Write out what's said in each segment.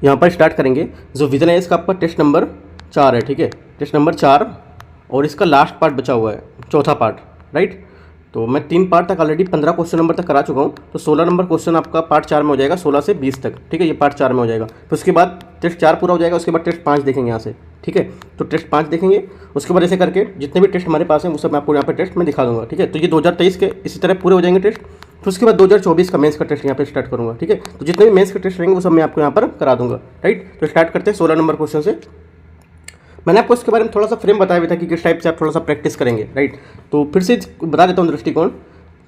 यहाँ पर स्टार्ट करेंगे। जो विजन है इसका आपका टेस्ट नंबर 4 है, ठीक है, टेस्ट नंबर 4, और इसका लास्ट पार्ट बचा हुआ है, चौथा पार्ट, राइट। तो मैं 3 पार्ट तक ऑलरेडी 15 क्वेश्चन नंबर तक करा चुका हूँ, तो 16 नंबर क्वेश्चन आपका पार्ट 4 में हो जाएगा, 16 से 20 तक, ठीक है, ये पार्ट 4 में हो जाएगा। फिर उसके बाद टेस्ट 4 पूरा हो जाएगा, उसके बाद टेस्ट 5 देखेंगे यहाँ से, ठीक है। तो टेस्ट 5 देखेंगे, उसके बाद ऐसे करके जितने भी टेस्ट हमारे पास हैं वो सब मैं आपको यहाँ पे टेस्ट में दिखा दूँगा, ठीक है। तो ये 2023 के इसी तरह पूरे हो जाएंगे टेस्ट। फिर उसके बाद 2024 का मेंस का टेस्ट यहाँ पे स्टार्ट करूँगा, ठीक है। तो जितने भी मेंस के टेस्ट रहेंगे वो सब मैं आपको यहाँ पर करा दूँगा, राइट। तो स्टार्ट करते हैं 16 नंबर क्वेश्चन से। मैंने आपको इसके बारे में थोड़ा सा फ्रेम बताया भी था कि किस टाइप से आप थोड़ा सा प्रैक्टिस करेंगे, राइट। तो फिर से बता देता हूँ दृष्टिकोण।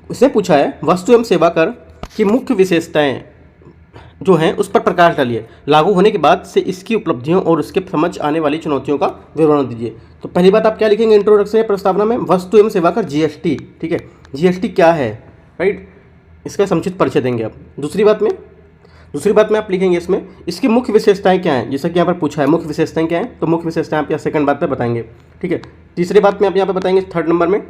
इसने पूछा है वस्तु एवं सेवा कर की मुख्य विशेषताएं जो हैं उस पर प्रकाश डालिए, लागू होने के बाद से इसकी उपलब्धियों और उसके समझ आने वाली चुनौतियों का विवरण दीजिए। तो पहली बात आप क्या लिखेंगे इंट्रोडक्शन या प्रस्तावना में, वस्तु एवं सेवा कर जीएसटी, ठीक है, जीएसटी क्या है, राइट, इसका समुचित परिचय देंगे आप। दूसरी बात में आप लिखेंगे इसमें इसकी मुख्य विशेषताएं क्या हैं, जैसा कि यहाँ पर पूछा है मुख्य विशेषताएं क्या हैं, तो मुख्य विशेषताएं आप यहाँ सेकंड बात पे बताएंगे, ठीक है। तीसरी बात में आप यहाँ पे बताएंगे थर्ड नंबर में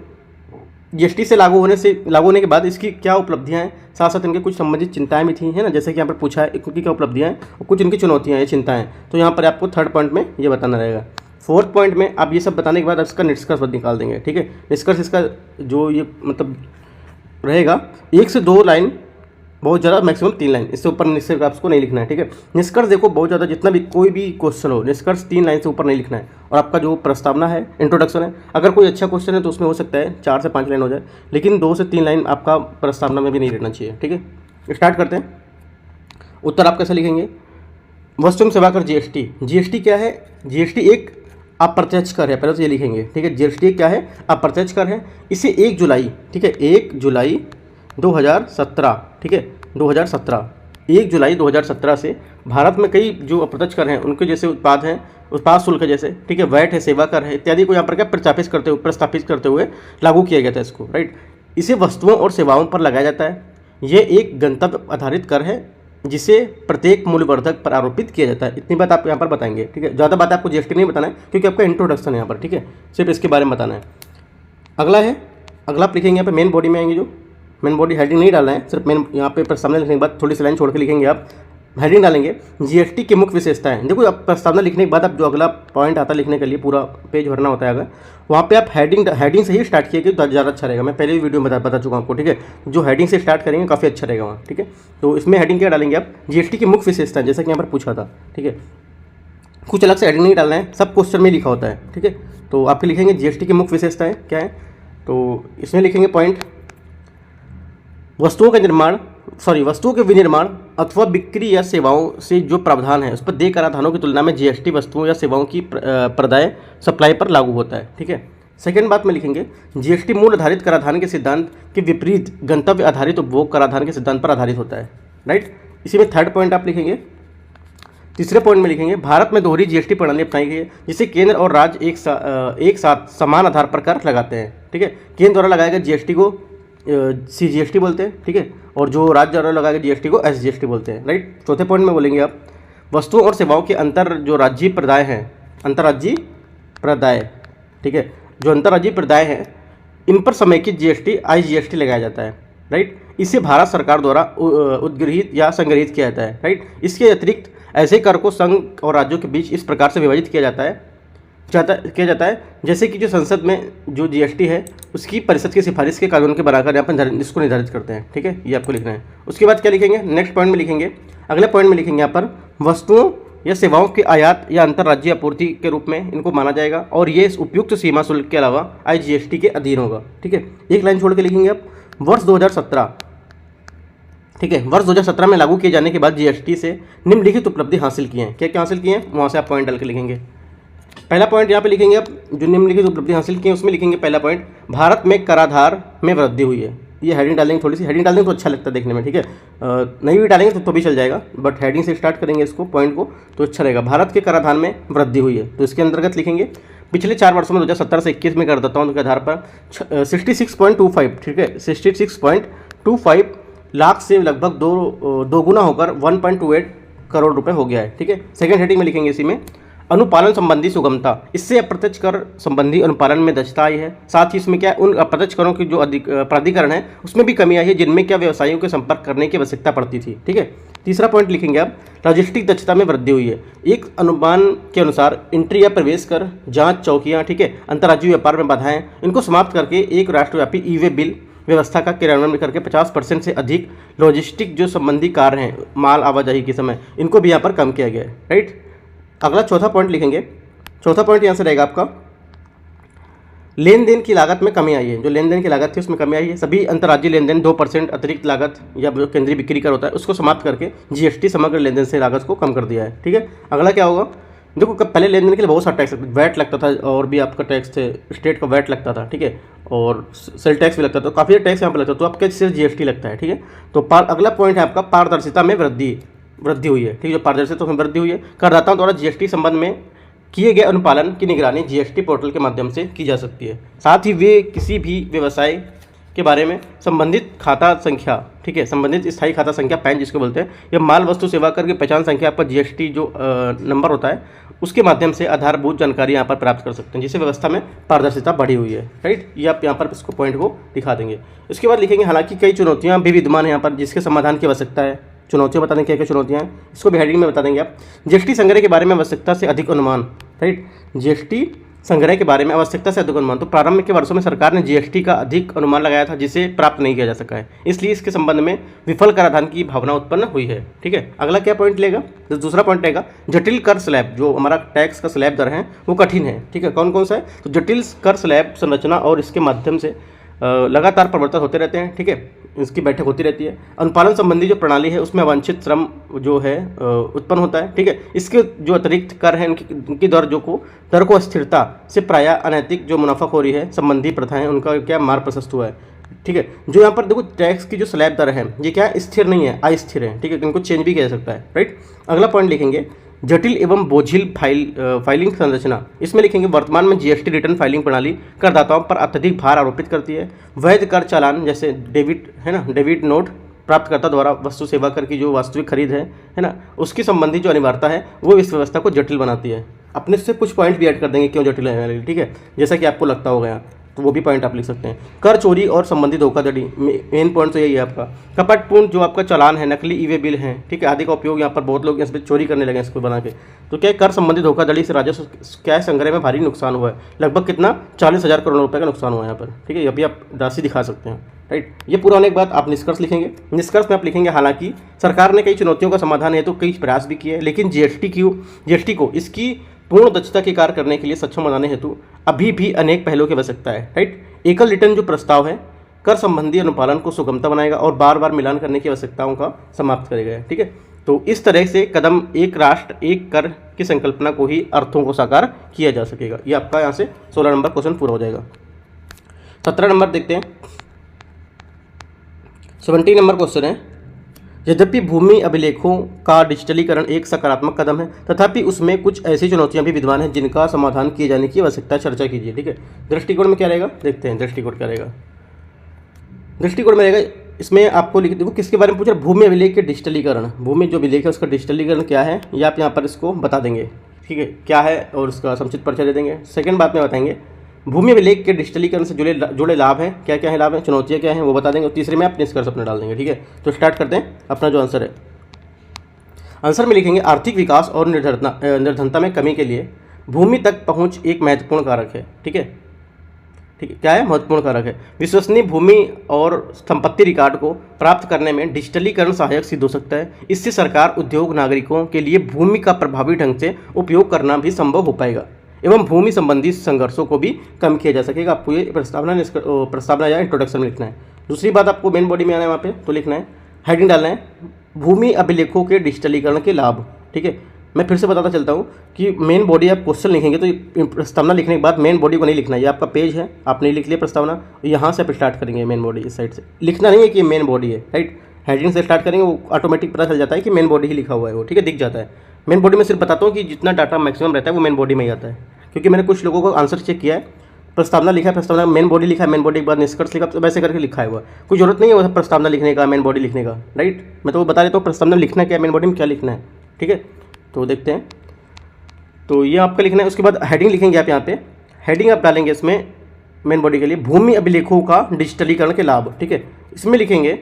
जीएसटी से लागू होने के बाद इसकी क्या उपलब्धियां हैं, साथ साथ इनके कुछ संबंधित चिंताएं भी थी, है ना, जैसे कि यहाँ पर पूछा है इनकी क्या उपलब्धियां हैं और कुछ इनकी चुनौतियां हैं, चिंताएं। तो यहाँ पर आपको थर्ड पॉइंट में ये बताना रहेगा। फोर्थ पॉइंट में आप ये सब बताने के बाद इसका निष्कर्ष निकाल देंगे, ठीक है। निष्कर्ष इसका जो ये मतलब रहेगा 1 से 2 लाइन, बहुत ज़्यादा मैक्सिमम 3 लाइन, इससे ऊपर निष्कर्ष आपको नहीं लिखना है, ठीक है। निष्कर्ष देखो बहुत ज़्यादा जितना भी कोई भी क्वेश्चन हो, निष्कर्ष 3 लाइन से ऊपर नहीं लिखना है। और आपका जो प्रस्तावना है, इंट्रोडक्शन है, अगर कोई अच्छा क्वेश्चन है तो उसमें हो सकता है 4 से 5 लाइन हो जाए, लेकिन 2 से 3 लाइन आपका प्रस्तावना में भी नहीं रहना चाहिए, ठीक है। स्टार्ट करते हैं। उत्तर आप कैसे लिखेंगे, वस्तु एवं सेवा कर जीएसटी, जीएसटी क्या है, जीएसटी एक अप्रत्यक्ष कर है, पहले तो ये लिखेंगे, ठीक है। जीएसटी क्या है, अप्रत्यक्ष कर है। इसे 1 जुलाई, ठीक है, 1 जुलाई 2017, ठीक है, 2017, 1 जुलाई 2017 से भारत में कई जो अप्रत्यक्ष कर हैं उनके जैसे उत्पाद हैं, उत्पाद शुल्क है जैसे, ठीक है, वैट है, सेवा कर है इत्यादि को यहाँ पर क्या प्रस्तापित करते हुए लागू किया गया था इसको, राइट। इसे वस्तुओं और सेवाओं पर लगाया जाता है। ये एक गंतव्य आधारित कर है जिसे प्रत्येक मूल्यवर्धक पर आरोपित किया जाता है। इतनी बात आप यहाँ पर बताएंगे, ठीक है। ज़्यादा बात आपको जीएसटी नहीं बताना है क्योंकि आपका इंट्रोडक्शन है यहाँ पर, ठीक है, सिर्फ इसके बारे में बताना है। अगला आप लिखेंगे यहाँ पे मेन बॉडी में आएंगे, जो मेन बॉडी हेडिंग नहीं डालना है, सिर्फ मेन यहाँ पे प्रस्तावना लिखने के बाद थोड़ी सी लाइन छोड़ के लिखेंगे आप, हेडिंग डालेंगे जीएसटी की मुख्य विशेषताएं। देखो आप प्रस्तावना लिखने के बाद आप जो अगला पॉइंट आता है लिखने के लिए पूरा पेज भरना होता है, अगर वहाँ पे आप हेडिंग से ही स्टार्ट किए तो ज़्यादा अच्छा रहेगा। मैं पहले भी वीडियो में बता चुका हूँ आपको, ठीक है, जो हेडिंग से स्टार्ट करेंगे काफ़ी अच्छा रहेगा वहाँ, ठीक है। तो इसमें हेडिंग क्या डालेंगे आप, जीएसटी की मुख्य विशेषताएं, जैसा कि यहाँ पर पूछा था, ठीक है। कुछ अलग से हेडिंग नहीं डालना है, सब क्वेश्चन में लिखा होता है, ठीक है। तो आप लिखेंगे जीएसटी की मुख्य विशेषताएं क्या है, तो इसमें लिखेंगे पॉइंट वस्तुओं के विनिर्माण अथवा बिक्री या सेवाओं से जो प्रावधान है उस पर देय कराधानों की तुलना में जीएसटी वस्तुओं या सेवाओं की प्रदाय सप्लाई पर लागू होता है, ठीक है। सेकंड बात में लिखेंगे जीएसटी मूल आधारित कराधान के सिद्धांत के विपरीत गंतव्य आधारित उपभोग कराधान के सिद्धांत पर आधारित होता है, राइट। इसी में थर्ड पॉइंट आप लिखेंगे। तीसरे पॉइंट में लिखेंगे भारत में दोहरी जीएसटी प्रणाली अपनाई गई है जिसे केंद्र और राज्य एक साथ समान आधार पर कर लगाते हैं, ठीक है। केंद्र द्वारा लगाए गए जीएसटी को CGST बोलते हैं, ठीक है, और जो राज्य द्वारा लगाए गए जीएसटी को SGST बोलते हैं, राइट। चौथे पॉइंट में बोलेंगे आप वस्तुओं और सेवाओं के अंतर्राज्यीय प्रदाय, ठीक है, जो अंतर्राज्यीय प्रदाय हैं इन पर समेकित जीएसटी IGST लगाया जाता है, राइट। इसे भारत सरकार द्वारा उद्गृहित या संग्रहित किया जाता है, राइट। इसके अतिरिक्त ऐसे कर को संघ और राज्यों के बीच इस प्रकार से विभाजित किया जाता है जैसे कि जो संसद में जो जीएसटी है उसकी परिषद की सिफारिश के कानून के बराबर यहाँ पर इसको निर्धारित करते हैं, ठीक है, ये आपको लिखना है। उसके बाद क्या लिखेंगे, नेक्स्ट पॉइंट में लिखेंगे, अगले पॉइंट में लिखेंगे यहाँ पर वस्तुओं या सेवाओं के आयात या अंतर्राज्यीय आपूर्ति के रूप में इनको माना जाएगा और ये उपयुक्त सीमा शुल्क के अलावा IGST के अधीन होगा, ठीक है। एक लाइन छोड़ के लिखेंगे आप वर्ष 2017, ठीक है, वर्ष 2017 में लागू किए जाने के बाद जीएसटी से निम्नलिखित उपलब्धि हासिल की हैं। क्या क्या हासिल किए हैं वहाँ से आप पॉइंट डाल के लिखेंगे। पहला पॉइंट यहाँ पे लिखेंगे आप जो निम्नलिखित उपलब्धि हासिल की है उसमें लिखेंगे पहला पॉइंट भारत में कराधार में वृद्धि हुई है। ये हेडिंग डालेंगे, थोड़ी सी हेडिंग डालेंगे तो अच्छा लगता है देखने में, ठीक है। नहीं भी डालेंगे तो भी चल जाएगा, बट हेडिंग से स्टार्ट करेंगे इसको पॉइंट को तो अच्छा रहेगा। भारत के कराधान में वृद्धि हुई है तो इसके अंतर्गत लिखेंगे पिछले 4 वर्षों में 2017 से 21 में करदाताओं के आधार पर 66.25, ठीक है, 66.25 लाख से लगभग दो गुना होकर 1.28 करोड़ रुपए हो गया है, ठीक है। सेकंड हेडिंग में लिखेंगे इसी में अनुपालन संबंधी सुगमता, इससे अप्रत्यक्ष कर संबंधी अनुपालन में दक्षता आई है। साथ ही इसमें क्या है, उन अप्रत्यक्ष करों की जो प्राधिकरण है उसमें भी कमी आई है जिनमें क्या व्यवसायियों के संपर्क करने की आवश्यकता पड़ती थी। ठीक है, तीसरा पॉइंट लिखेंगे आप, लॉजिस्टिक दक्षता में वृद्धि हुई है। एक अनुमान के अनुसार एंट्री या प्रवेश कर, जांच चौकियां, ठीक है, अंतर्राज्यीय व्यापार में बाधाएं, इनको समाप्त करके एक राष्ट्रव्यापी ई वे बिल व्यवस्था का क्रियान्वयन करके 50% से अधिक लॉजिस्टिक जो संबंधी कार्य हैं माल आवाजाही के समय, इनको भी यहाँ पर कम किया गया है। राइट, अगला चौथा पॉइंट लिखेंगे। चौथा पॉइंट यहाँ से रहेगा आपका, लेन देन की लागत में कमी आई है। जो लेन देन की लागत थी उसमें कमी आई है। सभी अंतर्राज्यीय लेन देन 2% अतिरिक्त लागत या जो केंद्रीय बिक्री कर होता है उसको समाप्त करके जीएसटी समग्र लेन देन से लागत को कम कर दिया है। ठीक है, अगला क्या होगा, देखो पहले लेन देन के लिए बहुत सारा टैक्स, वैट लगता था और भी आपका टैक्स थे, स्टेट का वैट लगता था, ठीक है, और सेल टैक्स भी लगता था, काफ़ी टैक्स यहाँ पर लगता था, तो आपका सिर्फ जीएसटी लगता है। ठीक है, तो अगला पॉइंट है आपका, पारदर्शिता में वृद्धि हुई है। ठीक है, जो पारदर्शिता में वृद्धि हुई है, करदाताओं द्वारा जीएसटी संबंध में किए गए अनुपालन की निगरानी जीएसटी पोर्टल के माध्यम से की जा सकती है। साथ ही वे किसी भी व्यवसाय के बारे में संबंधित खाता संख्या, ठीक है, संबंधित स्थायी खाता संख्या पैन जिसको बोलते हैं, या माल वस्तु सेवा कर की पहचान संख्या, आपका जीएसटी जो नंबर होता है उसके माध्यम से आधारभूत जानकारी यहाँ पर प्राप्त कर सकते हैं, जिससे व्यवस्था में पारदर्शिता बढ़ी हुई है। राइट, ये आप यहाँ पर इसको पॉइंट को दिखा देंगे। इसके बाद लिखेंगे, हालांकि कई चुनौतियाँ भी विद्यमान है यहाँ पर जिसके समाधान की आवश्यकता है। चुनौतियाँ बता दें क्या क्या चुनौतियाँ हैं, इसको भी हेडिंग में बता देंगे आप। जीएसटी संग्रह के बारे में आवश्यकता से अधिक अनुमान। राइट, जीएसटी संग्रह के बारे में आवश्यकता से अधिक अनुमान, तो प्रारंभ के वर्षों में सरकार ने जीएसटी का अधिक अनुमान लगाया था जिसे प्राप्त नहीं किया जा सका है, इसलिए इसके संबंध में विफल कराधान की भावना उत्पन्न हुई है। ठीक है, अगला क्या पॉइंट लेगा, तो दूसरा पॉइंट रहेगा, जटिल कर स्लैब, जो हमारा टैक्स का स्लैब दर है वो कठिन है। ठीक है, कौन कौन सा है, तो जटिल कर स्लैब संरचना और इसके माध्यम से लगातार परिवर्तन होते रहते हैं। ठीक है, इसकी बैठक होती रहती है। अनुपालन संबंधी जो प्रणाली है उसमें अवांछित श्रम जो है उत्पन्न होता है। ठीक है, इसके जो अतिरिक्त कर हैं उनकी दर को अस्थिरता से प्रायः अनैतिक जो मुनाफाखोरी है संबंधी प्रथाएं, उनका क्या मार्ग प्रशस्त हुआ है। ठीक है, जो यहाँ पर देखो टैक्स की जो स्लैब दर है ये क्या स्थिर नहीं है, अस्थिर है। ठीक है, इनको चेंज भी किया जा सकता है। राइट, अगला पॉइंट लिखेंगे, जटिल एवं बोझिल फाइलिंग संरचना, इसमें लिखेंगे, वर्तमान में जीएसटी रिटर्न फाइलिंग प्रणाली करदाताओं पर अत्यधिक भार आरोपित करती है। वैध कर चालान जैसे डेबिट है ना, डेबिट नोट प्राप्तकर्ता द्वारा वस्तु सेवा कर की जो वास्तविक खरीद है ना, उसकी संबंधी जो अनिवार्यता है वो इस व्यवस्था को जटिल बनाती है। अपने से कुछ पॉइंट भी ऐड कर देंगे क्यों जटिल है। ठीक है, जैसा कि आपको लगता होगा यहाँ, तो वो भी पॉइंट आप लिख सकते हैं। कर चोरी और संबंधित धोखाधड़ी, मेन पॉइंट तो यही है आपका। कपटपूर्ण जो आपका चालान है, नकली ई वे बिल है, ठीक है, आदि का उपयोग यहाँ पर बहुत लोग इस पर चोरी करने लगे इसको बना के। तो क्या कर संबंधित धोखाधड़ी से राजस्व क्या संग्रह में भारी नुकसान हुआ है, लगभग कितना 40,000 करोड़ रुपए का नुकसान हुआ है यहाँ पर। ठीक है, ये भी आप राशि दिखा सकते हैं। राइट, ये पूरा होने के बाद आप निष्कर्ष लिखेंगे। निष्कर्ष में आप लिखेंगे, हालांकि सरकार ने कई चुनौतियों का समाधान है तो कई प्रयास भी किए, लेकिन जीएसटी को इसकी पूर्ण दक्षता के कार्य करने के लिए सक्षम बनाने हेतु अभी भी अनेक पहलों की आवश्यकता है। राइट, एकल रिटर्न जो प्रस्ताव है कर संबंधी अनुपालन को सुगमता बनाएगा और बार बार मिलान करने की आवश्यकताओं का समाप्त करेगा। ठीक है, तो इस तरह से कदम एक राष्ट्र एक कर की संकल्पना को ही अर्थों को साकार किया जा सकेगा। ये आपका यहाँ से 16 नंबर क्वेश्चन पूरा हो जाएगा। 17 नंबर देखते हैं। 17 नंबर क्वेश्चन है, यद्यपि भूमि अभिलेखों का डिजिटलीकरण एक सकारात्मक कदम है, तथापि उसमें कुछ ऐसी चुनौतियां भी विद्यमान हैं जिनका समाधान किए जाने की आवश्यकता, चर्चा कीजिए। ठीक है, दृष्टिकोण में क्या रहेगा, देखते हैं दृष्टिकोण क्या रहेगा। दृष्टिकोण में रहेगा, इसमें आपको लिख देखो किसके बारे में पूछ रहा है, भूमि अभिलेख के डिजिटलीकरण। भूमि जो अभिलेख है उसका डिजिटलीकरण क्या है ये आप यहाँ पर इसको बता देंगे। ठीक है, क्या है और उसका समुचित परिचय दे देंगे। सेकंड बात में बताएंगे, भूमि अभिलेख के डिजिटलीकरण से जुड़े लाभ हैं, क्या क्या है लाभ हैं, चुनौतियाँ क्या हैं वो बता देंगे। और तीसरे में आप निष्कर्ष अपने डाल देंगे। ठीक है, तो स्टार्ट करते हैं अपना जो आंसर है। आंसर में लिखेंगे, आर्थिक विकास और निर्धनता में कमी के लिए भूमि तक पहुंच एक महत्वपूर्ण कारक है। ठीक है, ठीक है, क्या है, महत्वपूर्ण कारक है। विश्वसनीय भूमि और संपत्ति रिकॉर्ड को प्राप्त करने में डिजिटलीकरण सहायक सिद्ध हो सकता है। इससे सरकार, उद्योग, नागरिकों के लिए भूमि का प्रभावी ढंग से उपयोग करना भी संभव हो पाएगा एवं भूमि संबंधी संघर्षों को भी कम किया जा सकेगा। आपको ये प्रस्तावना या इंट्रोडक्शन में लिखना है। दूसरी बात, आपको मेन बॉडी में आना है, वहाँ पे तो लिखना है, हेडिंग डालना है, भूमि अभिलेखों के डिजिटलीकरण के लाभ। ठीक है, मैं फिर से बताता चलता हूँ कि मेन बॉडी आप क्वेश्चन लिखेंगे तो प्रस्तावना लिखने के बाद मेन बॉडी को नहीं लिखना है। ये आपका पेज है, आपने लिख लिया प्रस्तावना, यहाँ से आप स्टार्ट करेंगे मेन बॉडी, इस साइड से लिखना नहीं है कि मेन बॉडी है। राइट, हेडिंग से स्टार्ट करेंगे, वो ऑटोमेटिक पता चल जाता है कि मेन बॉडी ही लिखा हुआ है वो। ठीक है, दिख जाता है। मेन बॉडी में सिर्फ बताता हूँ कि जितना डाटा मैक्सिमम रहता है वो मेन बॉडी में ही आता है, क्योंकि मैंने कुछ लोगों को आंसर चेक किया है, प्रस्तावना लिखा है, प्रस्तावना मेन बॉडी लिखा है, मेन बॉडी के बाद निष्कर्ष लिखा, तो वैसे करके लिखा है हुआ। कोई जरूरत नहीं है प्रस्तावना लिखने का, मेन बॉडी लिखने का। राइट, मैं तो वो बता देता हूँ प्रस्तावना लिखना क्या है, मेन बॉडी में क्या लिखना है। ठीक है, तो देखते हैं तो ये आपका लिखना है। उसके बाद हेडिंग लिखेंगे आप यहाँ पे, हेडिंग आप डालेंगे इसमें मेन बॉडी के लिए, भूमि अभिलेखों का डिजिटलीकरण के लाभ, ठीक है। इसमें लिखेंगे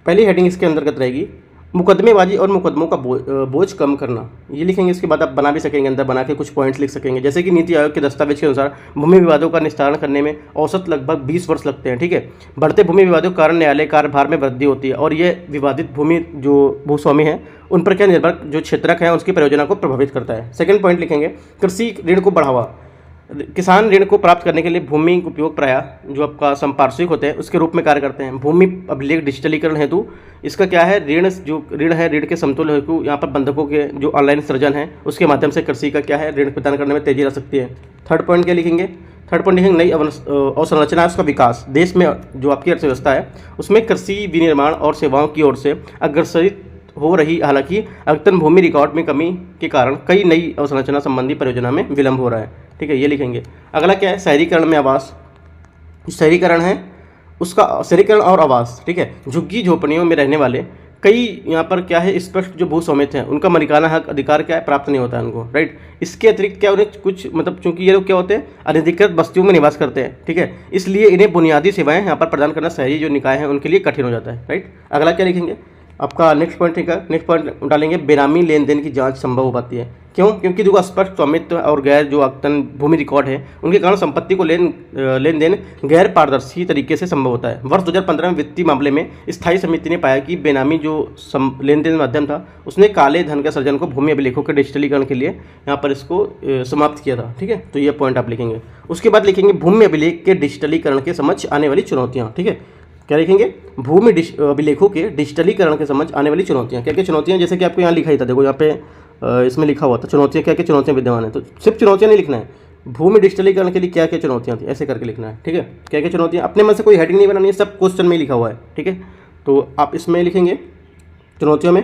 पहली हेडिंग इसके अंतर्गत रहेगी मुकदमेबाजी और मुकदमों का बोझ कम करना, ये लिखेंगे। इसके बाद आप बना भी सकेंगे, अंदर बना के कुछ पॉइंट्स लिख सकेंगे, जैसे कि नीति आयोग के दस्तावेज के अनुसार भूमि विवादों का निस्तारण करने में औसत लगभग 20 वर्ष लगते हैं, ठीक है। बढ़ते भूमि विवादों के कारण न्यायालय कार्यभार में वृद्धि होती है और ये विवादित भूमि जो भूस्वामी है उन पर क्या निर्भर जो क्षेत्रक है उसकी परियोजना को प्रभावित करता है। सेकंड पॉइंट लिखेंगे कृषि ऋण को बढ़ावा, किसान ऋण को प्राप्त करने के लिए भूमि उपयोग प्रायः जो आपका संपार्श्विक होते हैं उसके रूप में कार्य करते हैं। भूमि अभिलेख डिजिटलीकरण हेतु इसका क्या है, ऋण जो ऋण है ऋण के समतुल्य हेतु यहाँ पर बंधकों के जो ऑनलाइन सृजन है उसके माध्यम से कृषि का क्या है ऋण प्रदान करने में तेजी ला सकती है। थर्ड पॉइंट क्या लिखेंगे, थर्ड पॉइंट लिखेंगे नई अवसंरचना उसका विकास, देश में जो आपकी अर्थव्यवस्था है उसमें कृषि विनिर्माण और सेवाओं की ओर से अग्रसरित हो रही, हालांकि अद्यतन भूमि रिकॉर्ड में कमी के कारण कई नई अवसंरचना संबंधी परियोजना में विलंब हो रहा है, ठीक है, ये लिखेंगे। अगला क्या है, शहरीकरण में आवास, शहरीकरण है उसका शहरीकरण और आवास, ठीक है। झुग्गी झोपड़ियों में रहने वाले कई यहाँ पर क्या है स्पष्ट जो भूस्वामित्व हैं उनका मालिकाना हक अधिकार क्या है प्राप्त नहीं होता है उनको, राइट। इसके अतिरिक्त क्या उन्हें कुछ मतलब चूंकि ये लोग क्या होते हैं अनधिकृत बस्तियों में निवास करते हैं, ठीक है, इसलिए इन्हें बुनियादी सेवाएं यहाँ पर प्रदान करना शहरी जो निकाय हैं उनके लिए कठिन हो जाता है, राइट। अगला क्या लिखेंगे आपका नेक्स्ट पॉइंट है, नेक्स्ट पॉइंट डालेंगे बेनामी लेन देन की जांच संभव हो पाती है, क्यों, क्योंकि जो स्पष्ट स्वामित्व और गैर जो अद्यतन भूमि रिकॉर्ड है उनके कारण संपत्ति को लेन देन गैर पारदर्शी तरीके से संभव होता है। वर्ष 2015 में वित्तीय मामले में स्थायी समिति ने पाया कि बेनामी जो लेन देन माध्यम था उसने काले धन के सृजन को भूमि अभिलेखों के डिजिटलीकरण के लिए यहाँ पर इसको समाप्त किया था, ठीक है। तो ये पॉइंट आप लिखेंगे। उसके बाद लिखेंगे भूमि अभिलेख के डिजिटलीकरण के समझ आने वाली चुनौतियाँ, ठीक है। क्या लिखेंगे, भूमि अभिलेखों के डिजिटलीकरण के समझ आने वाली चुनौतियाँ, क्या क्या चुनौतियाँ, जैसे कि आपको यहाँ लिखा ही था, देखो यहाँ पे इसमें लिखा हुआ था चुनौतियाँ, क्या क्या चुनौतियाँ विद्यमान है, तो सिर्फ चुनौतियाँ नहीं लिखना है, भूमि डिजिटलीकरण के लिए क्या क्या चुनौतियाँ थी ऐसे करके लिखना है, ठीक है। क्या क्या चुनौतियाँ, अपने मन से कोई हेडिंग नहीं बनानी है, सब क्वेश्चन में ही लिखा हुआ है, ठीक है। तो आप इसमें लिखेंगे चुनौतियों में,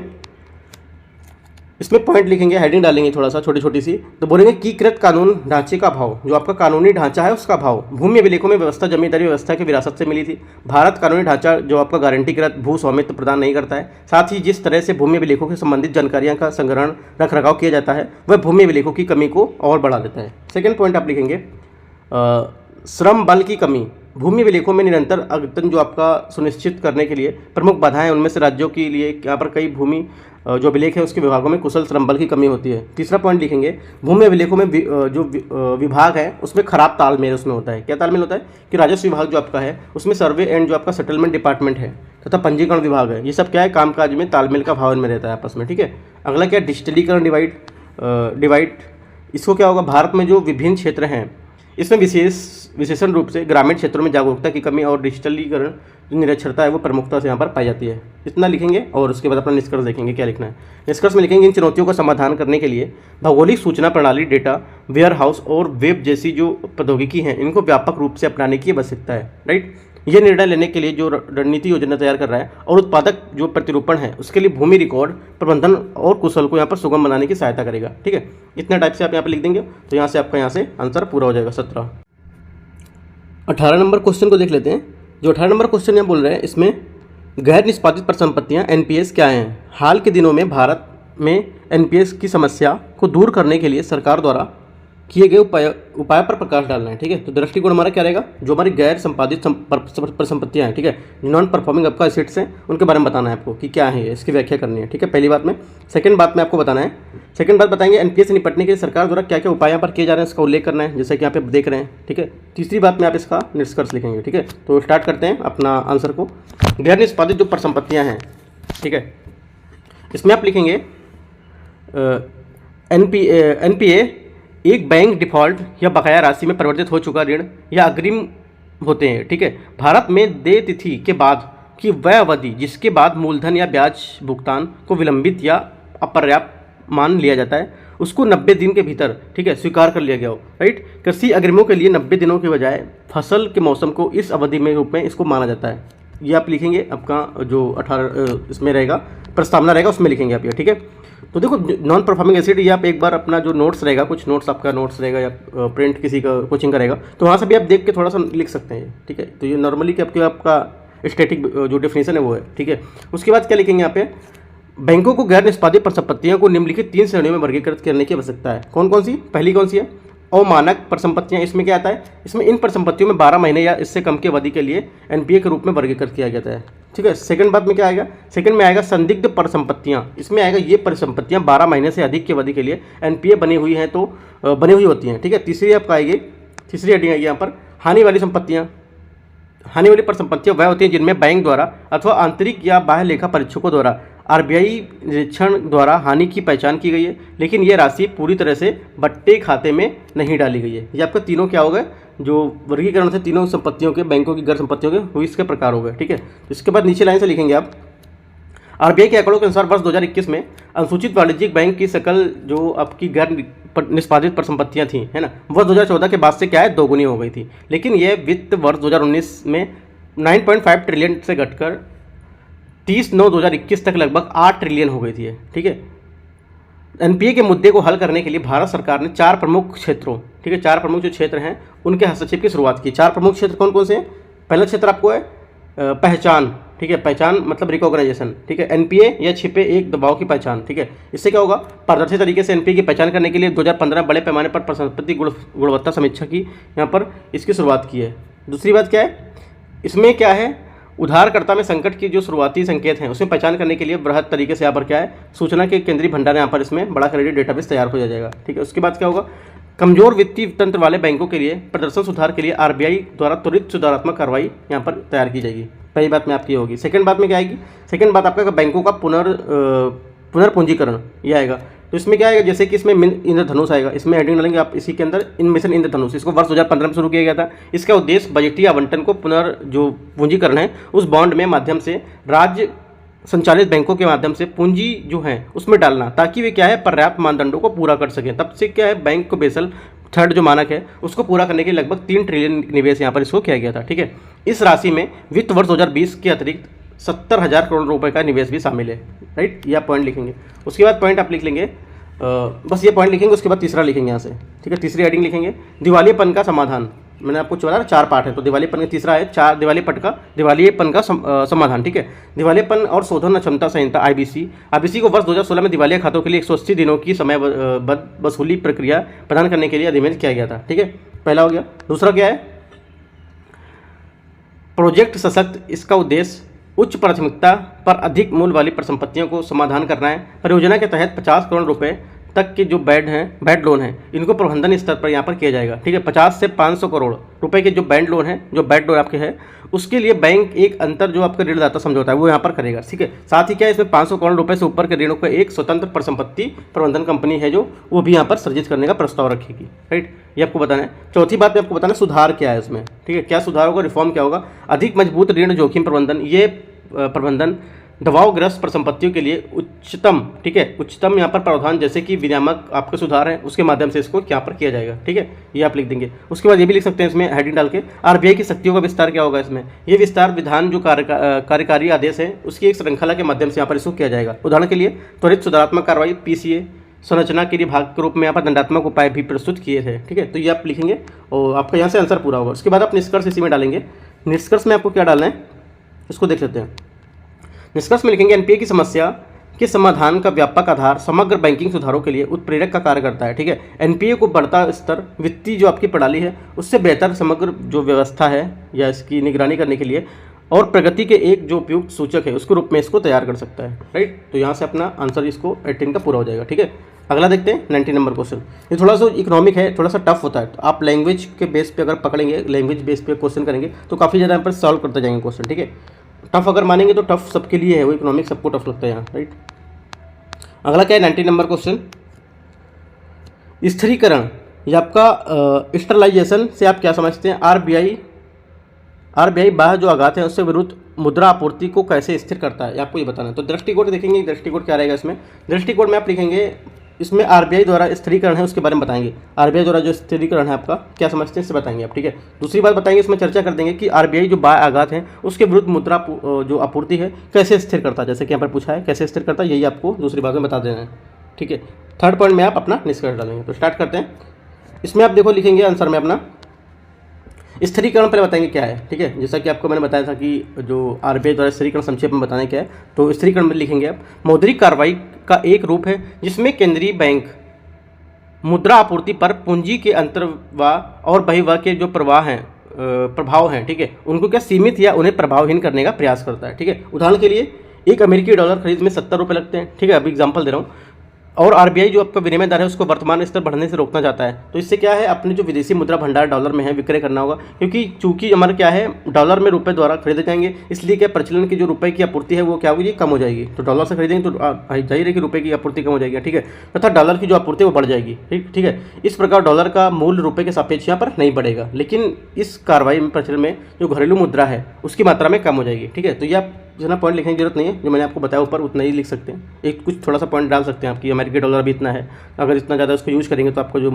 इसमें पॉइंट लिखेंगे, हेडिंग डालेंगे थोड़ा सा छोटी छोटी सी, तो बोलेंगे कीकृत कानून ढांचे का भाव, जो आपका कानूनी ढांचा है उसका भाव। भूमि अभिलेखों में व्यवस्था जमींदारी व्यवस्था की विरासत से मिली थी। भारत कानूनी ढांचा जो आपका गारंटीकृत भू स्वामित्व प्रदान नहीं करता है। साथ ही जिस तरह से भूमि अभिलेखों से संबंधित जानकारियां का संग्रहण रख रखाव किया जाता है वह भूमि अभिलेखों की कमी को और बढ़ा देता है। सेकेंड पॉइंट आप लिखेंगे श्रम बल की कमी, भूमि अभिलेखों में निरंतर अद्यतन जो आपका सुनिश्चित करने के लिए प्रमुख बाधाएं, उनमें से राज्यों के लिए यहाँ पर कई भूमि जो अभिलेख है उसके विभागों में कुशल श्रम बल की कमी होती है। तीसरा पॉइंट लिखेंगे भूमि अभिलेखों में जो विभाग है उसमें खराब तालमेल उसमें होता है। क्या तालमेल होता है कि राजस्व विभाग जो आपका है उसमें सर्वे एंड जो आपका सेटलमेंट डिपार्टमेंट है तथा पंजीकरण विभाग है, ये सब क्या है कामकाज में तालमेल का भाव इनमें रहता है आपस में, ठीक है। अगला क्या है डिजिटलीकरण डिवाइड, इसको क्या होगा, भारत में जो विभिन्न क्षेत्र हैं इसमें विशेषण रूप से ग्रामीण क्षेत्रों में जागरूकता की कमी और डिजिटलीकरण जो निरक्षरता है वो प्रमुखता से यहाँ पर पाई जाती है। इतना लिखेंगे और उसके बाद अपना निष्कर्ष देखेंगे क्या लिखना है। निष्कर्ष में लिखेंगे इन चुनौतियों का समाधान करने के लिए भौगोलिक सूचना प्रणाली, डेटा वेयर हाउस और वेब जैसी जो प्रौद्योगिकी हैं इनको व्यापक रूप से अपनाने की आवश्यकता है, राइट। ये निर्णय लेने के लिए जो रणनीति योजना तैयार कर रहा है और उत्पादक जो प्रतिरूपण है उसके लिए भूमि रिकॉर्ड प्रबंधन और कुशल को यहाँ पर सुगम बनाने की सहायता करेगा, ठीक है। इतने टाइप से आप यहाँ पर लिख देंगे तो यहाँ से आपका यहाँ से आंसर पूरा हो जाएगा। 18 नंबर क्वेश्चन को देख लेते हैं। जो 18 नंबर क्वेश्चन यहाँ बोल रहे हैं इसमें गैर निष्पादित परिसंपत्तियाँ एनपीएस क्या हैं। हाल के दिनों में भारत में एनपीएस की समस्या को दूर करने के लिए सरकार द्वारा किए गए उपाय पर प्रकाश डालना है, ठीक है। तो दृष्टिकोण हमारा क्या रहेगा, जो हमारी गैर संपादित परिसंपत्तियाँ हैं, ठीक है, नॉन परफॉर्मिंग आपका एसेट्स हैं उनके बारे में बताना है आपको कि क्या है, इसकी व्याख्या करनी है, ठीक है, पहली बात में। सेकंड बात में आपको बताना है, सेकंड बात बताएंगे एनपीएस से निपटने के लिए सरकार द्वारा क्या क्या उपाय यहाँ पर किए जा रहे हैं इसका उल्लेख करना है, जैसे कि यहाँ पे देख रहे हैं, ठीक है। तीसरी बात में आप इसका निष्कर्ष लिखेंगे, ठीक है। तो स्टार्ट करते हैं अपना आंसर को। गैर निष्पादित जो परिसंपत्तियाँ हैं, ठीक है, इसमें आप लिखेंगे एनपीए एक बैंक डिफॉल्ट या बकाया राशि में परिवर्तित हो चुका ऋण या अग्रिम होते हैं, ठीक है। भारत में देय तिथि के बाद की वह अवधि जिसके बाद मूलधन या ब्याज भुगतान को विलंबित या अपर्याप्त मान लिया जाता है उसको 90 दिन के भीतर, ठीक है, स्वीकार कर लिया गया हो, राइट। कृषि अग्रिमों के लिए 90 दिनों के बजाय फसल के मौसम को इस अवधि में रूप में इसको माना जाता है। ये आप लिखेंगे, आपका जो 18 इसमें रहेगा प्रस्तावना रहेगा उसमें लिखेंगे आप ये, ठीक है। तो देखो नॉन परफॉर्मिंग एसेट, ये आप एक बार अपना जो नोट्स रहेगा, कुछ नोट्स आपका नोट्स रहेगा या प्रिंट किसी का कोचिंग का रहेगा तो वहाँ से भी आप देख के थोड़ा सा लिख सकते हैं, ठीक है। तो ये नॉर्मली कि आपका स्टैटिक जो डेफिनेशन है वो है, ठीक है। उसके बाद क्या लिखेंगे यहाँ पे बैंकों को गैर निष्पादित परिसंपत्तियों को निम्नलिखित 3 श्रेणियों में वर्गीकृत करने की आवश्यकता है। कौन कौन सी? पहली कौन सी है? अमानक परिसंपत्तियां। इसमें क्या आता है? इसमें इन परिसंपत्तियों में 12 महीने या इससे कम की अवधि के लिए एनपीए के रूप में वर्गीकृत किया जाता है। ठीक है। सेकंड बात में क्या आएगा? सेकंड में आएगा संदिग्ध परिसंपत्तियां। इसमें आएगा ये परिसंपत्तियां 12 महीने से अधिक की अवधि के लिए एनपीए बनी हुई हैं तो बनी हुई होती हैं। ठीक है। तीसरी आपका आएगी, तीसरी हेडिंग आएगी यहाँ पर हानि वाली संपत्तियां। हानि वाली परिसंपत्तियां वह होती हैं जिनमें बैंक द्वारा अथवा आंतरिक या बाह्य लेखा परीक्षकों द्वारा आरबीआई निरीक्षण द्वारा हानि की पहचान की गई है, लेकिन यह राशि पूरी तरह से बट्टे खाते में नहीं डाली गई है। ये आपका तीनों क्या हो गए? जो वर्गीकरण थे तीनों संपत्तियों के, बैंकों की गैर संपत्तियों के, वो इसके प्रकार हो गए। ठीक है। तो इसके बाद नीचे लाइन से लिखेंगे आप, आरबीआई के आंकड़ों के अनुसार वर्ष 2021 में अनुसूचित वाणिज्यिक बैंक की सकल जो आपकी गैर निष्पादित परिसंपत्तियां थी, है ना, वर्ष 2014 के बाद से क्या है? दोगुनी हो गई थी। लेकिन यह वित्त वर्ष 2019 में 9.5 ट्रिलियन से घटकर 30/9/2021 तक लगभग 8 ट्रिलियन हो गई थी। ठीक है। एनपीए के मुद्दे को हल करने के लिए भारत सरकार ने 4 प्रमुख क्षेत्रों, ठीक है, 4 प्रमुख जो क्षेत्र हैं उनके हस्तक्षेप की शुरुआत की। 4 प्रमुख क्षेत्र कौन कौन से हैं? पहला क्षेत्र आपको है पहचान। ठीक है। पहचान मतलब रिकॉग्नाइजेशन। ठीक है। एनपीए या छिपे एक दबाव की पहचान। ठीक है। इससे क्या होगा? पारदर्शी तरीके से एनपीए की पहचान करने के लिए 2015 बड़े पैमाने पर परिसंपत्ति गुणवत्ता समीक्षा की यहाँ पर इसकी शुरुआत की है। दूसरी बात क्या है? इसमें क्या है? उधारकर्ता में संकट की जो शुरुआती संकेत हैं उसमें पहचान करने के लिए बृहद तरीके से यहाँ पर क्या है? सूचना के केंद्रीय भंडार यहाँ पर इसमें बड़ा क्रेडिट डेटाबेस तैयार हो जाएगा। ठीक है। उसके बाद क्या होगा? कमजोर वित्तीय तंत्र वाले बैंकों के लिए प्रदर्शन सुधार के लिए आरबीआई द्वारा त्वरित सुधारात्मक कार्रवाई यहाँ पर तैयार की जाएगी। पहली बात में आपकी होगी। सेकंड बात में क्या आएगी? सेकंड बात आपका बैंकों का पुनर्पूंजीकरण ये आएगा। तो इसमें क्या आएगा? जैसे कि इसमें इंद्रधनुष आएगा, इसमें हेडिंग डालेंगे आप इसी के अंदर, इन मिशन इंद्रधनुष। इसको वर्ष 2015 में शुरू किया गया था। इसका उद्देश्य बजटीय आवंटन को जो पूंजीकरण है उस बॉन्ड में माध्यम से राज्य संचालित बैंकों के माध्यम से पूंजी जो है उसमें डालना, ताकि वे क्या है? पर्याप्त मानदंडों को पूरा कर सकें। तब से क्या है? बैंक को बेसल थर्ड जो मानक है उसको पूरा करने के लिए लगभग 3 ट्रिलियन निवेश यहाँ पर इसको किया गया था। ठीक है। इस राशि में वित्त वर्ष 2020 के अतिरिक्त 70,000 करोड़ रुपए का निवेश भी शामिल है। राइट। यह पॉइंट लिखेंगे। उसके बाद पॉइंट आप लिख लेंगे, बस ये पॉइंट लिखेंगे। उसके बाद तीसरा लिखेंगे यहाँ से। ठीक है। तीसरी हेडिंग लिखेंगे दिवालियेपन का समाधान। मैंने आपको बताया 4 पार्ट है, तो दिवालियेपन का तीसरा है दिवालियेपन का समाधान। ठीक है। दिवालियेपन और शोधन अक्षमता संहिता आईबीसी को वर्ष 2016 में दिवालिया खातों के लिए 180 दिनों की समय वसूली प्रक्रिया प्रदान करने के लिए अधिनियम किया गया था। ठीक है। पहला हो गया। दूसरा क्या है? प्रोजेक्ट सशक्त। इसका उद्देश्य उच्च प्राथमिकता पर अधिक मूल्य वाली परिसंपत्तियों को समाधान करना है। परियोजना के तहत 50 करोड़ रुपए तक के जो बैड लोन हैं इनको प्रबंधन स्तर पर यहाँ पर किया जाएगा। ठीक है। 50 से 500 करोड़ रुपए के जो बैड लोन हैं, जो बैड लोन आपके हैं, उसके लिए बैंक एक अंतर जो आपका ऋणदाता समझौता है वो यहाँ पर करेगा। ठीक है। साथ ही क्या है? इसमें 500 करोड़ रुपए से ऊपर के ऋणों को एक स्वतंत्र परिसंपत्ति प्रबंधन कंपनी है जो वो भी यहाँ पर सृजित करने का प्रस्ताव रखेगी। राइट। ये आपको बताना है। चौथी बात में आपको बताना है सुधार क्या है उसमें। ठीक है। क्या सुधार होगा? रिफॉर्म क्या होगा? अधिक मजबूत ऋण जोखिम प्रबंधन। ये प्रबंधन दबावग्रस्त परिसंपत्तियों के लिए उच्चतम, ठीक है, उच्चतम यहाँ पर प्रावधान जैसे कि विनियामक आपके सुधार है उसके माध्यम से इसको क्या पर किया जाएगा। ठीक है। ये आप लिख देंगे। उसके बाद ये भी लिख सकते हैं इसमें हेडिंग डाल के, आरबीआई की शक्तियों का विस्तार क्या होगा इसमें? ये विस्तार विधान जो कार्यकारी आदेश है उसकी एक श्रृंखला के माध्यम से यहाँ पर इसको किया जाएगा। उदाहरण के लिए त्वरित सुधारात्मक कार्रवाई पीसीए संरचना के लिए भाग के रूप में यहाँ पर दंडात्मक उपाय भी प्रस्तुत किए थे। ठीक है। तो ये आप लिखेंगे और आपका यहाँ से आंसर पूरा होगा। उसके बाद आप निष्कर्ष इसी में डालेंगे। निष्कर्ष में आपको क्या डालना है इसको देख लेते हैं। निष्कर्ष में लिखेंगे एनपीए की समस्या के समाधान का व्यापक आधार समग्र बैंकिंग सुधारों के लिए उत्प्रेरक का कार्य करता है। ठीक है। एनपीए को बढ़ता स्तर वित्तीय जो आपकी प्रणाली है उससे बेहतर समग्र जो व्यवस्था है या इसकी निगरानी करने के लिए और प्रगति के एक जो उपयुक्त सूचक है उसके रूप में इसको तैयार कर सकता है। राइट। तो यहाँ से अपना आंसर इसको 18 का पूरा हो जाएगा। ठीक है। अगला देखते हैं 19 नंबर क्वेश्चन। ये थोड़ा सा इकोनॉमिक है, थोड़ा सा टफ होता है। तो आप लैंग्वेज के बेस पे अगर पकड़ेंगे, लैंग्वेज बेस पे क्वेश्चन करेंगे तो काफ़ी ज़्यादा यहाँ पर सॉल्व करते जाएंगे क्वेश्चन। ठीक है। टफ अगर मानेंगे तो टफ सबके लिए है, वो इकोनॉमिक सबको टफ लगता है यहाँ। राइट। अगला क्या है 19 नंबर क्वेश्चन, स्थिरीकरण या आपका स्टरलाइजेशन से आप क्या समझते हैं? आरबीआई बाह्य जो आघात है उससे विरुद्ध मुद्रा आपूर्ति को कैसे स्थिर करता है आपको ये बताना है। तो दृष्टिकोण देखेंगे, दृष्टिकोण क्या रहेगा इसमें? दृष्टिकोण में आप लिखेंगे इसमें आरबीआई द्वारा स्थिरीकरण है उसके बारे में बताएंगे। आरबीआई द्वारा जो स्थिरीकरण है आपका क्या समझते हैं इससे बताएंगे आप। ठीक है। दूसरी बात बताएंगे, इसमें चर्चा कर देंगे कि आरबीआई जो बाह्य आघात है उसके विरुद्ध मुद्रा जो आपूर्ति है कैसे स्थिर करता है, जैसे कि यहाँ पर पूछा है कैसे स्थिर करता है, यही आपको दूसरी बात में बता देना है। ठीक है। थर्ड पॉइंट में आप अपना निष्कर्ष डालेंगे। तो स्टार्ट करते हैं। इसमें आप देखो लिखेंगे आंसर में अपना स्थिरीकरण पहले बताएंगे क्या है, ठीक है। जैसा कि आपको मैंने बताया था कि जो आरबीआई द्वारा स्थिरीकरण संक्षेप में बताने क्या है, तो स्थिरीकरण में लिखेंगे आप मौद्रिक कार्रवाई का एक रूप है जिसमें केंद्रीय बैंक मुद्रा आपूर्ति पर पूंजी के अंतर्वाह और बहिर्वाह के जो प्रभाव हैं, ठीक है, उनको क्या सीमित या उन्हें प्रभावहीन करने का प्रयास करता है, ठीक है। उदाहरण के लिए एक अमेरिकी डॉलर खरीद में 70 रुपये लगते हैं, ठीक है, अभी एग्जांपल दे रहा हूँ। और आरबीआई जो आपका विनिमय दर है उसको वर्तमान स्तर बढ़ने से रोकना चाहता है। तो इससे क्या है, अपने जो विदेशी मुद्रा भंडार डॉलर में है विक्रय करना होगा, क्योंकि चूंकि हमारा क्या है डॉलर में रुपए द्वारा खरीदे जाएंगे, इसलिए क्या प्रचलन की जो रुपए की आपूर्ति है वो क्या होगी, कम हो जाएगी। तो डॉलर से खरीदेंगे तो जाहिर है कि रुपए की आपूर्ति कम हो जाएगी, ठीक है, तथा डॉलर की जो आपूर्ति वो बढ़ जाएगी, ठीक है। इस प्रकार डॉलर का मूल्य रुपए के सापेक्ष यहाँ पर नहीं बढ़ेगा, लेकिन इस कार्रवाई में प्रचलन में जो घरेलू मुद्रा है उसकी मात्रा में कम हो जाएगी, ठीक है। तो ये आप जितना पॉइंट लिखने की जरूरत नहीं है, जो मैंने आपको बताया ऊपर उतना ही लिख सकते हैं। एक कुछ थोड़ा सा पॉइंट डाल सकते हैं आपकी अमेरिकी डॉलर भी इतना है, अगर इतना ज़्यादा उसको यूज़ करेंगे तो आपको जो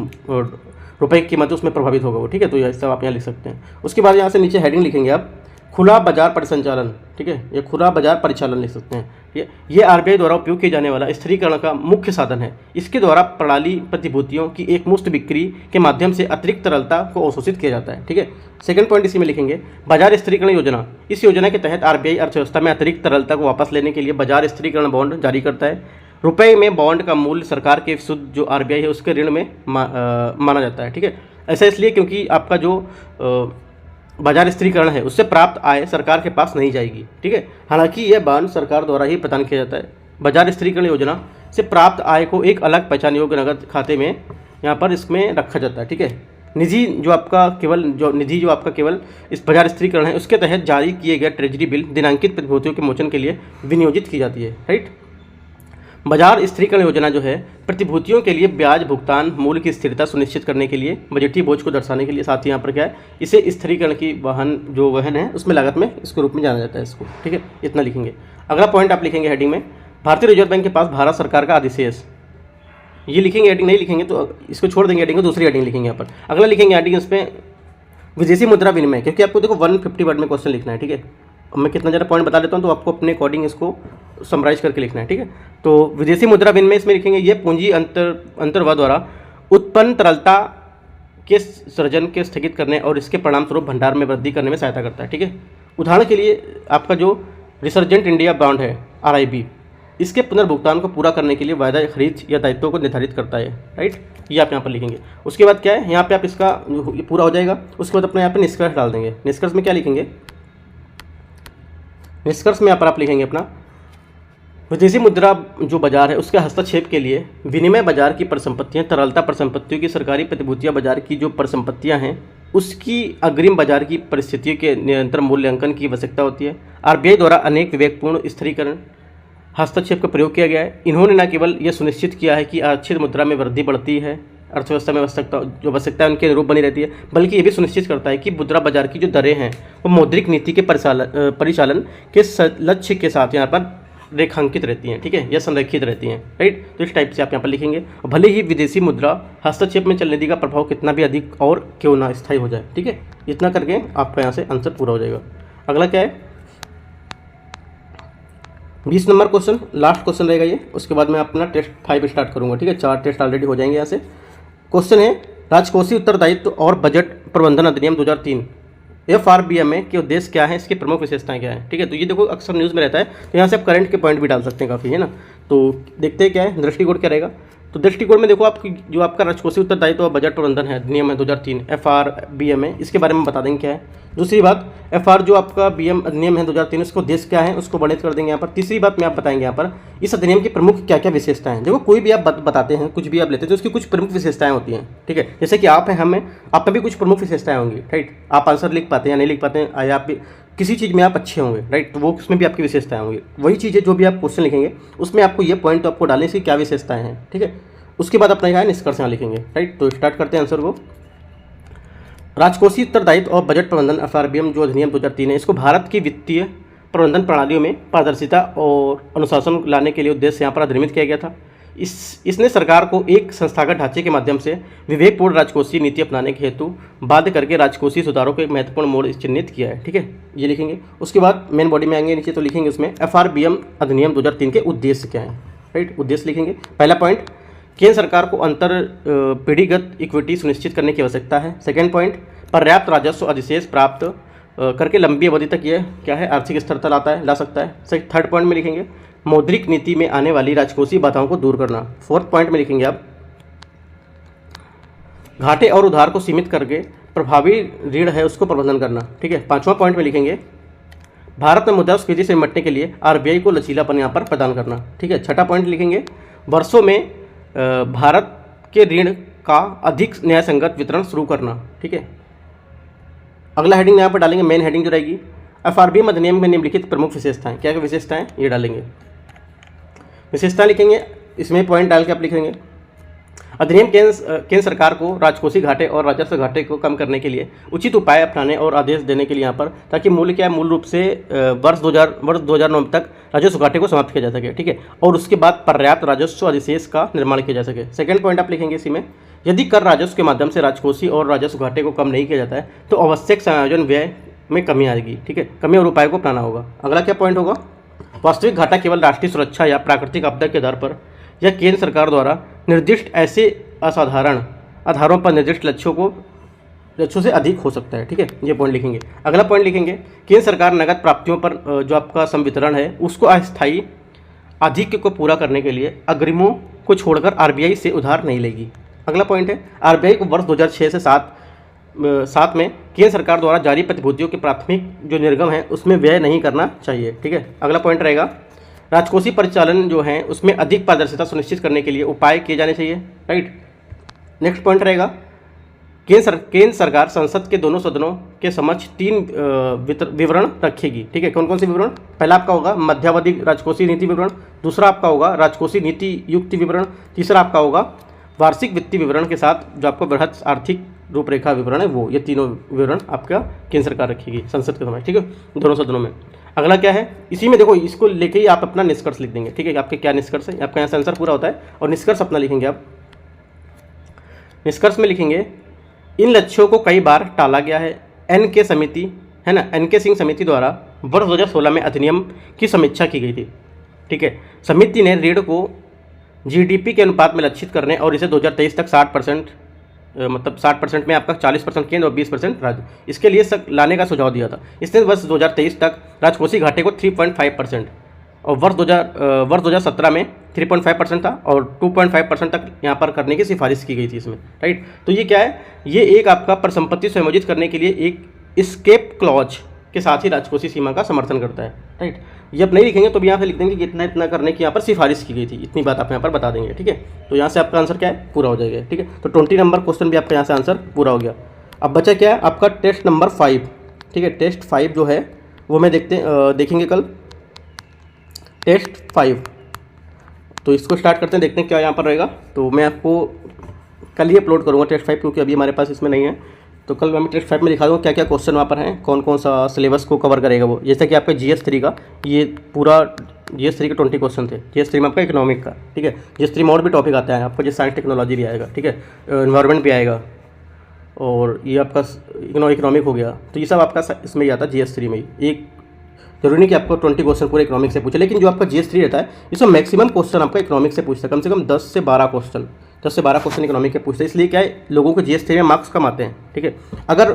रुपए की कीमत है उसमें प्रभावित होगा वो, ठीक है। तो ये सब आप यहाँ लिख सकते हैं। उसके बाद यहाँ से नीचे हेडिंग लिखेंगे आप खुला बाजार परिसंचालन, ठीक है, ये खुला बाजार परिचालन लिख सकते हैं, ठीक है। ये आरबीआई द्वारा उपयोग किए जाने वाला स्थिरीकरण का मुख्य साधन है। इसके द्वारा प्रणाली प्रतिभूतियों की एक मुश्त बिक्री के माध्यम से अतिरिक्त तरलता को अवशोषित किया जाता है, ठीक है। सेकंड पॉइंट इसी में लिखेंगे बाजार स्थिरीकरण योजना। इस योजना के तहत आरबीआई अर्थव्यवस्था में अतिरिक्त तरलता को वापस लेने के लिए बाजार स्थिरीकरण बॉन्ड जारी करता है। रुपए में बॉन्ड का मूल्य सरकार के शुद्ध जो आरबीआई है उसके ऋण में माना जाता है, ठीक है। ऐसा इसलिए क्योंकि आपका जो बाजार स्थिरीकरण है उससे प्राप्त आय सरकार के पास नहीं जाएगी, ठीक है। हालांकि यह बॉन्ड सरकार द्वारा ही प्रदान किया जाता है। बाजार स्थिरीकरण योजना से प्राप्त आय को एक अलग पहचान योग्य नगद खाते में यहाँ पर इसमें रखा जाता है, ठीक है। निधि जो आपका केवल इस बाजार स्थिरीकरण है उसके तहत जारी किए गए ट्रेजरी बिल दिनांकित प्रतिभूतियों के मोचन के लिए विनियोजित की जाती है, राइट। बाजार स्थिरीकरण योजना जो है प्रतिभूतियों के लिए ब्याज भुगतान मूल्य की स्थिरता सुनिश्चित करने के लिए, बजटीय बोझ को दर्शाने के लिए, साथ ही यहाँ पर क्या है इसे स्थिरीकरण की वहन है उसमें लागत में इसके रूप में जाना जाता है इसको, ठीक है। इतना लिखेंगे। अगला पॉइंट आप लिखेंगे हेडिंग में भारतीय रिजर्व बैंक के पास भारत सरकार का अधिशेष। ये लिखेंगे, हेडिंग नहीं लिखेंगे तो इसको छोड़ देंगे, हेडिंग को दूसरी हेडिंग लिखेंगे यहाँ पर। अगला लिखेंगे हेडिंग इसमें विदेशी मुद्रा विनिमय, क्योंकि आपको देखो 150 वर्ड में क्वेश्चन लिखना है, ठीक है। अब मैं कितना ज़्यादा पॉइंट बता देता हूँ तो आपको अपने अकॉर्डिंग इसको समराइज करके लिखना है, ठीक है। तो विदेशी मुद्रा विनिमय इसमें लिखेंगे ये पूंजी अंतर्वाह द्वारा उत्पन्न तरलता के सृजन के स्थगित करने और इसके परिणाम स्वरूप भंडार में वृद्धि करने में सहायता करता है, ठीक है। उदाहरण के लिए आपका जो रिसर्जेंट इंडिया बॉन्ड है RIB, इसके पुनर्भुगतान को पूरा करने के लिए वायदा खरीद या दायित्वों को निर्धारित करता है, राइट। ये आप यहाँ पर लिखेंगे। उसके बाद क्या है यहाँ पे आप इसका पूरा हो जाएगा। उसके बाद अपने यहाँ पे निष्कर्ष डाल देंगे। निष्कर्ष में क्या लिखेंगे, निष्कर्ष में यहाँ पर आप लिखेंगे अपना विदेशी मुद्रा जो बाजार है उसके हस्तक्षेप के लिए विनिमय बाजार की परिसंपत्तियां, तरलता परिसंपत्तियों की, सरकारी प्रतिभूतियां बाजार की जो परिसंपत्तियां हैं उसकी अग्रिम बाजार की परिस्थितियों के निरंतर मूल्यांकन की आवश्यकता होती है। आरबीआई द्वारा अनेक विवेकपूर्ण स्थिरीकरण हस्तक्षेप का प्रयोग किया गया है। इन्होंने न केवल यह सुनिश्चित किया है कि आरक्षित मुद्रा में वृद्धि बढ़ती है, अर्थव्यवस्था में आवश्यकता है उनके अनुरूप बनी रहती है, बल्कि ये भी सुनिश्चित करता है कि मुद्रा बाजार की जो दरें हैं वो मौद्रिक नीति के परिचालन के लक्ष्य के साथ यहाँ पर रेखांकित रहती हैं, ठीक है, या संरेखित रहती हैं, राइट। तो इस टाइप से आप यहाँ पर लिखेंगे। भले ही विदेशी मुद्रा हस्तक्षेप में चलने का प्रभाव कितना भी अधिक और क्यों ना स्थायी हो जाए, ठीक है। इतना करके आपका यहाँ से आंसर पूरा हो जाएगा। अगला क्या है 20 नंबर क्वेश्चन, लास्ट क्वेश्चन रहेगा ये। उसके बाद मैं अपना टेस्ट 5 स्टार्ट करूँगा, ठीक है। 4 टेस्ट ऑलरेडी हो जाएंगे यहाँ से। क्वेश्चन है राजकोषीय उत्तरदायित्व और बजट प्रबंधन अधिनियम 2003 FRBM के उद्देश्य क्या है, इसकी प्रमुख विशेषताएं क्या है, ठीक है। तो ये देखो अक्सर न्यूज़ में रहता है, तो यहाँ से आप करंट के पॉइंट भी डाल सकते हैं काफ़ी, है ना। तो देखते हैं क्या है दृष्टिकोण क्या रहेगा। तो दृष्टिकोण में देखो आपकी जो आपका राजकोषीय उत्तरदायित्व और बजट प्रबंधन है अधिनियम है 2003 FRBM है, इसके बारे में बता देंगे क्या है। दूसरी बात FR जो आपका BM अधिनियम है 2003 उसको उद्देश्य क्या है उसको वर्णित कर देंगे यहाँ पर। तीसरी बात मैं आप बताएंगे यहाँ पर इस अधिनियम की प्रमुख क्या क्या विशेषताएं हैं। देखो कोई भी आप बताते हैं, कुछ भी आप लेते हैं तो उसकी कुछ प्रमुख विशेषताएं होती हैं, ठीक है। जैसे कि आप हैं, हम हैं, आप में भी कुछ प्रमुख विशेषताएं होंगी, राइट। आप आंसर लिख पाते हैं या नहीं लिख पाते हैं, या आप किसी चीज़ में आप अच्छे होंगे, राइट, तो वो उसमें भी आपकी विशेषताएं होंगी। वही चीज़ है जो भी आप क्वेश्चन लिखेंगे उसमें आपको ये पॉइंट तो आपको डालने से क्या विशेषताएं हैं, ठीक है। उसके बाद अपना यहाँ निष्कर्ष यहाँ लिखेंगे, राइट। तो स्टार्ट करते हैं आंसर को। राजकोषीय उत्तरदायित्व और बजट प्रबंधन FRBM जो अधिनियम 2003 है, इसको भारत की वित्तीय प्रबंधन प्रणालियों में पारदर्शिता और अनुशासन लाने के लिए उद्देश्य यहाँ पर अधिनियमित किया गया था। इसने सरकार को एक संस्थागत ढांचे के माध्यम से विवेकपूर्ण राजकोषीय नीति अपनाने के हेतु बाध्य करके राजकोषीय सुधारों को एक महत्वपूर्ण मोड़ चिन्हित किया है, ठीक है। ये लिखेंगे। उसके बाद मेन बॉडी में आएंगे नीचे तो लिखेंगे उसमें FRBM अधिनियम 2003 के उद्देश्य क्या है, राइट। उद्देश्य लिखेंगे। पहला पॉइंट केंद्र सरकार को अंतर पीढ़ीगत इक्विटी सुनिश्चित करने की आवश्यकता है। सेकेंड पॉइंट पर्याप्त राजस्व अधिशेष प्राप्त करके लंबी अवधि तक ये क्या है आर्थिक स्थिरता ला सकता है। सही, थर्ड पॉइंट में लिखेंगे मौद्रिक नीति में आने वाली राजकोषीय बाधाओं को दूर करना। फोर्थ पॉइंट में लिखेंगे आप घाटे और उधार को सीमित करके प्रभावी ऋण है उसको प्रबंधन करना। ठीक है, पांचवा पॉइंट में लिखेंगे भारत में मुद्रास्फीति से निपटने के लिए आरबीआई को लचीलापन यहाँ पर प्रदान करना। ठीक है, छठा पॉइंट लिखेंगे वर्षों में भारत के ऋण का अधिक न्यायसंगत वितरण शुरू करना। ठीक है, अगला हेडिंग यहाँ पर डालेंगे, मेन हेडिंग जो रहेगी एफआरबीएम अधिनियम में निम्नलिखित प्रमुख विशेषताएं। क्या क्या विशेषताएं ये डालेंगे, विशेषताएं लिखेंगे, इसमें पॉइंट डाल के आप लिखेंगे अधिनियम केंद्र सरकार को राजकोषीय घाटे और राजस्व घाटे को कम करने के लिए उचित उपाय अपनाने और आदेश देने के लिए यहाँ पर, ताकि मूल्य क्या है, मूल रूप से वर्ष 2009 तक राजस्व घाटे को समाप्त किया जा सके। ठीक है, और उसके बाद पर्याप्त राजस्व अधिशेष का निर्माण किया जा सके। सेकंड पॉइंट आप लिखेंगे इसी में, यदि कर राजस्व के माध्यम से राजकोषीय और राजस्व घाटे को कम नहीं किया जाता है तो आवश्यक समायोजन व्यय में कमी आएगी। ठीक है, कमी और उपाय को अपनाना होगा। अगला क्या पॉइंट होगा, वास्तविक घाटा केवल राष्ट्रीय सुरक्षा या प्राकृतिक आपदा के आधार पर या केंद्र सरकार द्वारा निर्दिष्ट ऐसे असाधारण आधारों पर निर्दिष्ट लक्ष्यों से अधिक हो सकता है। ठीक है, ये पॉइंट लिखेंगे। अगला पॉइंट लिखेंगे केंद्र सरकार नगद प्राप्तियों पर जो आपका संवितरण है उसको अस्थायी आधिक्य को पूरा करने के लिए अग्रिमों को छोड़कर आरबीआई से उधार नहीं लेगी। अगला पॉइंट है आरबीआई को वर्ष 2006 से 7 में केंद्र सरकार द्वारा जारी प्रतिभूतियों के प्राथमिक जो निर्गम है उसमें व्यय नहीं करना चाहिए। ठीक है, अगला पॉइंट रहेगा राजकोषीय परिचालन जो है उसमें अधिक पारदर्शिता सुनिश्चित करने के लिए उपाय किए जाने चाहिए। राइट, नेक्स्ट पॉइंट रहेगा केंद्र सरकार संसद के दोनों सदनों के समक्ष 3 विवरण रखेगी। ठीक है, कौन कौन से विवरण, पहला आपका होगा मध्यावधि राजकोषीय नीति विवरण, दूसरा आपका होगा राजकोषीय नीति युक्ति विवरण, तीसरा आपका होगा वार्षिक वित्तीय विवरण के साथ जो आपको बृहत आर्थिक रूपरेखा विवरण है वो, ये तीनों विवरण आपका केंद्र सरकार रखेगी संसद के समय। ठीक है, दोनों सदनों में। अगला क्या है, इसी में देखो इसको लेके ही आप अपना निष्कर्ष लिख देंगे। ठीक है, आपके क्या निष्कर्ष है, आपका यहाँ से आंसर पूरा होता है और निष्कर्ष अपना लिखेंगे आप। निष्कर्ष में लिखेंगे इन लक्ष्यों को कई बार टाला गया है। एन.के. समिति है ना, एन.के. सिंह समिति द्वारा वर्ष 2016 में अधिनियम की समीक्षा की गई थी। ठीक है, समिति ने ऋण को जीडीपी के अनुपात में लक्षित करने और इसे 2023 तक 60% मतलब 60% में आपका 40% केंद्र और 20% राज्य, इसके लिए लाने का सुझाव दिया था। इसने वर्ष 2023 तक राजकोषीय घाटे को 3.5% और वर्ष 2017 में 3.5% था और 2.5% तक यहाँ पर करने की सिफारिश की गई थी इसमें। राइट, तो ये क्या है, ये एक आपका परिसंपत्ति समायोजित करने के लिए एक एस्केप क्लॉज के साथ ही राजकोषीय सीमा का समर्थन करता है। राइट, ये आप नहीं लिखेंगे तो भी यहाँ से लिख देंगे कि इतना इतना करने की यहाँ पर सिफारिश की गई थी, इतनी बात आप यहाँ पर बता देंगे। ठीक है, तो यहाँ से आपका आंसर क्या है, पूरा हो जाएगा। ठीक है, तो 20 नंबर क्वेश्चन भी आपका यहाँ से आंसर पूरा हो गया। अब बचा क्या है आपका टेस्ट नंबर 5। ठीक है, टेस्ट 5 जो है वो मैं देखेंगे कल टेस्ट 5। तो इसको स्टार्ट करते हैं, देखते हैं क्या यहाँ पर रहेगा। तो मैं आपको कल ही अपलोड करूँगा टेस्ट 5, क्योंकि अभी हमारे पास इसमें नहीं है। तो कल मैं टेस्ट 5 में दिखा दूँगा क्या क्या क्वेश्चन वहाँ पर हैं, कौन कौन सा सिलेबस को कवर करेगा वो। जैसे कि आपका GS3 का ये पूरा GS3 के 20 क्वेश्चन थे। GS3 में आपका इकोनॉमिक का, ठीक है, GS3 में और भी टॉपिक आते हैं आपको, जैसे साइंस टेक्नोलॉजी भी आएगा। ठीक है, एनवायरनमेंट भी आएगा और ये आपका इकोनॉमिक हो गया। तो ये सब आपका इसमें ही आता है GS3 में ही। एक जरूरी नहीं कि आपको 20 क्वेश्चन पूरे इकोनॉमिक से पूछे, लेकिन जो आपका GS3 रहता है इसमें मैक्सिमम क्वेश्चन आपका इकोनॉमिक से पूछता है। कम से कम 10 से 12 क्वेश्चन इकोनॉमिक के पूछते हैं। इसलिए क्या है, लोगों को GS3 में मार्क्स कम आते हैं। ठीक है, अगर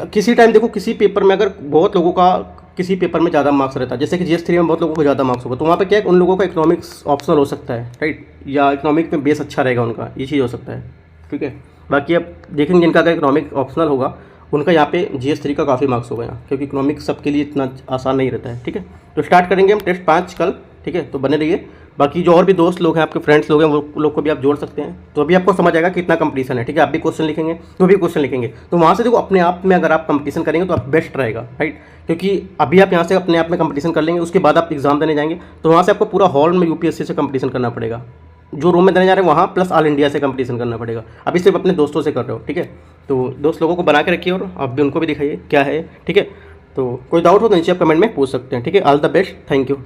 किसी टाइम देखो किसी पेपर में अगर बहुत लोगों का किसी पेपर में ज़्यादा मार्क्स रहता है, जैसे कि GS3 में बहुत लोगों को ज़्यादा मार्क्स होगा, तो वहाँ पे क्या है, उन लोगों का इकोनॉमिक्स ऑप्शनल हो सकता है। राइट, या इकोनॉमिक में बेस अच्छा रहेगा उनका, ये चीज़ हो सकता है। ठीक है, बाकी अब देखेंगे जिनका अगर इकोनॉमिक ऑप्शनल होगा उनका यहाँ पे GS3 का काफ़ी मार्क्स होगा यहाँ, क्योंकि इकोनॉमिक्स सबके लिए इतना आसान नहीं रहता है। ठीक है, तो स्टार्ट करेंगे हम टेस्ट 5 कल। ठीक है, तो बने रहिए। बाकी जो और भी दोस्त लोग हैं, आपके फ्रेंड्स लोग हैं, वो लोग को भी आप जोड़ सकते हैं। तो अभी आपको समझ आएगा कितना कंपटीशन है। ठीक है, आप भी क्वेश्चन लिखेंगे तो भी क्वेश्चन लिखेंगे, तो वहाँ से देखो अपने आप में अगर आप कंपटीशन करेंगे तो आप बेस्ट रहेगा। राइट, क्योंकि अभी आप यहाँ से अपने आप में कंपटीशन कर लेंगे, उसके बाद आप एग्जाम देने जाएंगे तो वहाँ से आपको पूरा हॉल में UPSC से कंपटीशन करना पड़ेगा। जो रूम में देने जा रहे हैं वहाँ प्लस ऑल इंडिया से कंपटीशन करना पड़ेगा। अभी सिर्फ अपने दोस्तों से कर रहे हो। ठीक है, तो दोस्त लोगों को बना के रखिए और आप भी उनको भी दिखाइए क्या है। ठीक है, तो कोई डाउट हो तो नीचे आप कमेंट में पूछ सकते हैं। ठीक है, all the best, thank you.